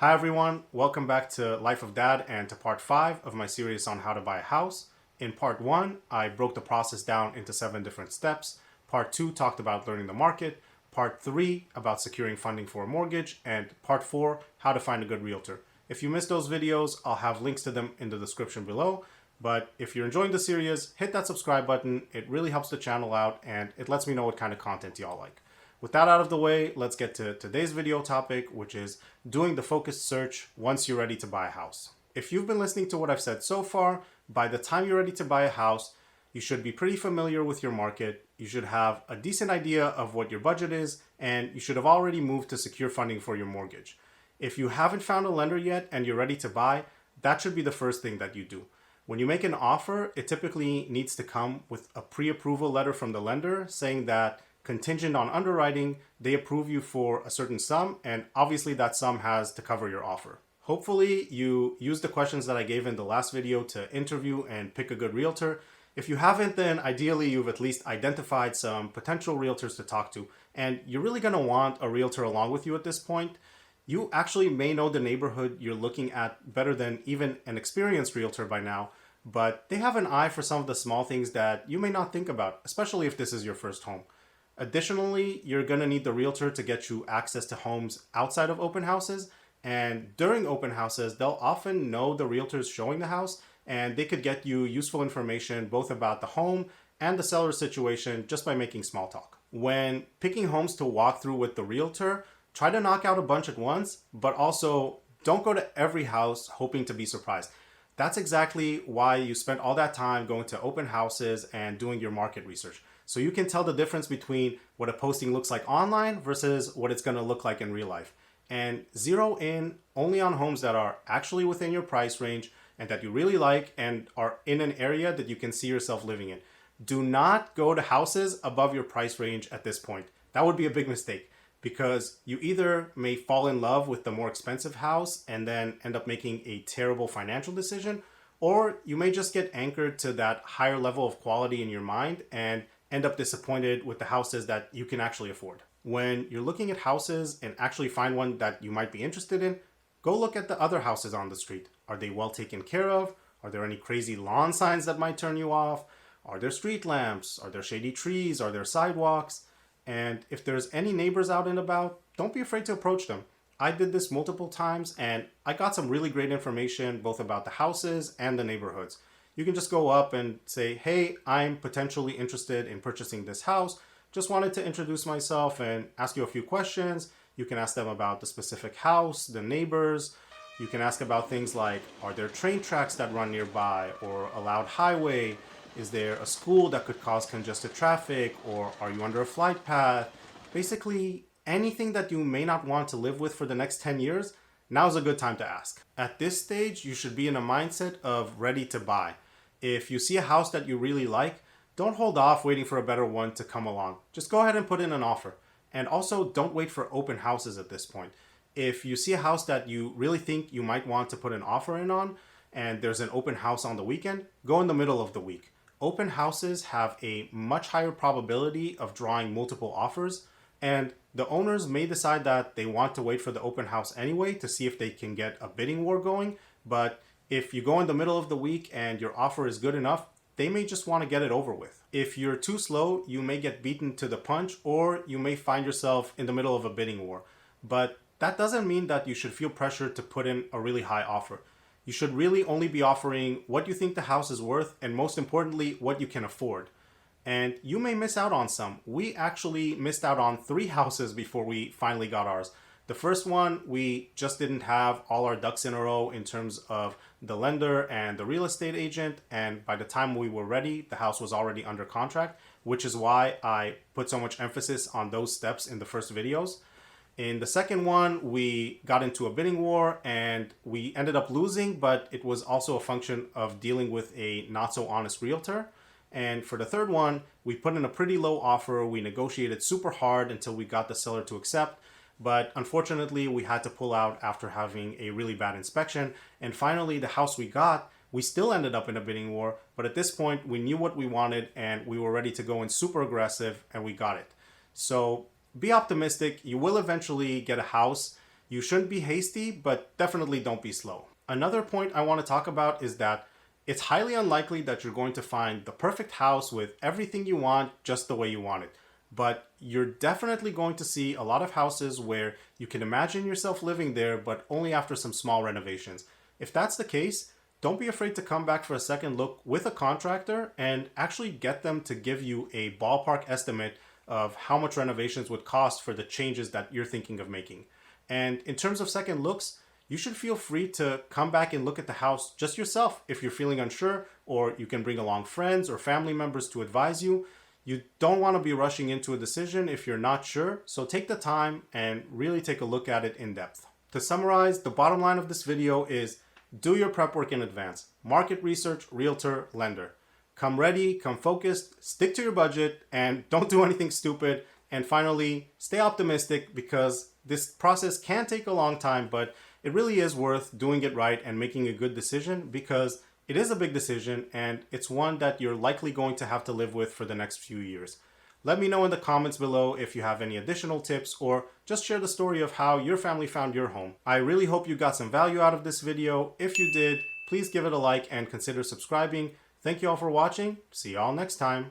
Hi everyone, welcome back to Life of Dad and to part 5 of my series on how to buy a house. In part 1, I broke the process down into 7 different steps. Part 2 talked about learning the market. Part 3 about securing funding for a mortgage. And part 4, how to find a good realtor. If you missed those videos, I'll have links to them in the description below. But if you're enjoying the series, hit that subscribe button. It really helps the channel out and it lets me know what kind of content y'all like. With that out of the way, let's get to today's video topic, which is doing the focused search once you're ready to buy a house. If you've been listening to what I've said so far, by the time you're ready to buy a house, you should be pretty familiar with your market. You should have a decent idea of what your budget is, and you should have already moved to secure funding for your mortgage. If you haven't found a lender yet and you're ready to buy, that should be the first thing that you do. When you make an offer, it typically needs to come with a pre-approval letter from the lender saying that contingent on underwriting, they approve you for a certain sum, and obviously that sum has to cover your offer. Hopefully you use the questions that I gave in the last video to interview and pick a good realtor. If you haven't, then ideally you've at least identified some potential realtors to talk to, and you're really going to want a realtor along with you at this point. You actually may know the neighborhood you're looking at better than even an experienced realtor by now, but they have an eye for some of the small things that you may not think about, especially if this is your first home. Additionally, you're going to need the realtor to get you access to homes outside of open houses. And during open houses, they'll often know the realtors showing the house and they could get you useful information both about the home and the seller situation just by making small talk. When picking homes to walk through with the realtor, try to knock out a bunch at once, but also don't go to every house hoping to be surprised. That's exactly why you spent all that time going to open houses and doing your market research. So you can tell the difference between what a posting looks like online versus what it's going to look like in real life. And zero in only on homes that are actually within your price range and that you really like and are in an area that you can see yourself living in. Do not go to houses above your price range at this point. That would be a big mistake because you either may fall in love with the more expensive house and then end up making a terrible financial decision, or you may just get anchored to that higher level of quality in your mind and end up disappointed with the houses that you can actually afford. When you're looking at houses and actually find one that you might be interested in, go look at the other houses on the street. Are they well taken care of? Are there any crazy lawn signs that might turn you off? Are there street lamps? Are there shady trees? Are there sidewalks? And if there's any neighbors out and about, don't be afraid to approach them. I did this multiple times and I got some really great information both about the houses and the neighborhoods. You can just go up and say, hey, I'm potentially interested in purchasing this house. Just wanted to introduce myself and ask you a few questions. You can ask them about the specific house, the neighbors. You can ask about things like, are there train tracks that run nearby or a loud highway? Is there a school that could cause congested traffic, or are you under a flight path? Basically, anything that you may not want to live with for the next 10 years, now's a good time to ask. At this stage, you should be in a mindset of ready to buy. If you see a house that you really like, don't hold off waiting for a better one to come along. Just go ahead and put in an offer. And also, don't wait for open houses at this point. If you see a house that you really think you might want to put an offer in on, and there's an open house on the weekend, go in the middle of the week. Open houses have a much higher probability of drawing multiple offers, and the owners may decide that they want to wait for the open house anyway to see if they can get a bidding war going. But if you go in the middle of the week and your offer is good enough, they may just want to get it over with. If you're too slow, you may get beaten to the punch, or you may find yourself in the middle of a bidding war. But that doesn't mean that you should feel pressure to put in a really high offer. You should really only be offering what you think the house is worth, and most importantly, what you can afford. And you may miss out on some. We actually missed out on 3 houses before we finally got ours. The first one, we just didn't have all our ducks in a row in terms of the lender and the real estate agent. And by the time we were ready, the house was already under contract, which is why I put so much emphasis on those steps in the first videos. In the second one, we got into a bidding war and we ended up losing, but it was also a function of dealing with a not so honest realtor. And for the third one, we put in a pretty low offer. We negotiated super hard until we got the seller to accept. But unfortunately, we had to pull out after having a really bad inspection. And finally, the house we got, we still ended up in a bidding war. But at this point, we knew what we wanted and we were ready to go in super aggressive, and we got it. So be optimistic. You will eventually get a house. You shouldn't be hasty, but definitely don't be slow. Another point I want to talk about is that it's highly unlikely that you're going to find the perfect house with everything you want just the way you want it. But you're definitely going to see a lot of houses where you can imagine yourself living there, but only after some small renovations. If that's the case, don't be afraid to come back for a second look with a contractor and actually get them to give you a ballpark estimate of how much renovations would cost for the changes that you're thinking of making. And in terms of second looks, you should feel free to come back and look at the house just yourself if you're feeling unsure, or you can bring along friends or family members to advise you. You don't want to be rushing into a decision if you're not sure, so take the time and really take a look at it in depth. To summarize, the bottom line of this video is do your prep work in advance. Market research, realtor, lender. Come ready, come focused, stick to your budget, and don't do anything stupid. And finally, stay optimistic because this process can take a long time, but it really is worth doing it right and making a good decision because it is a big decision and it's one that you're likely going to have to live with for the next few years. Let me know in the comments below if you have any additional tips or just share the story of how your family found your home. I really hope you got some value out of this video. If you did, please give it a like and consider subscribing. Thank you all for watching. See you all next time.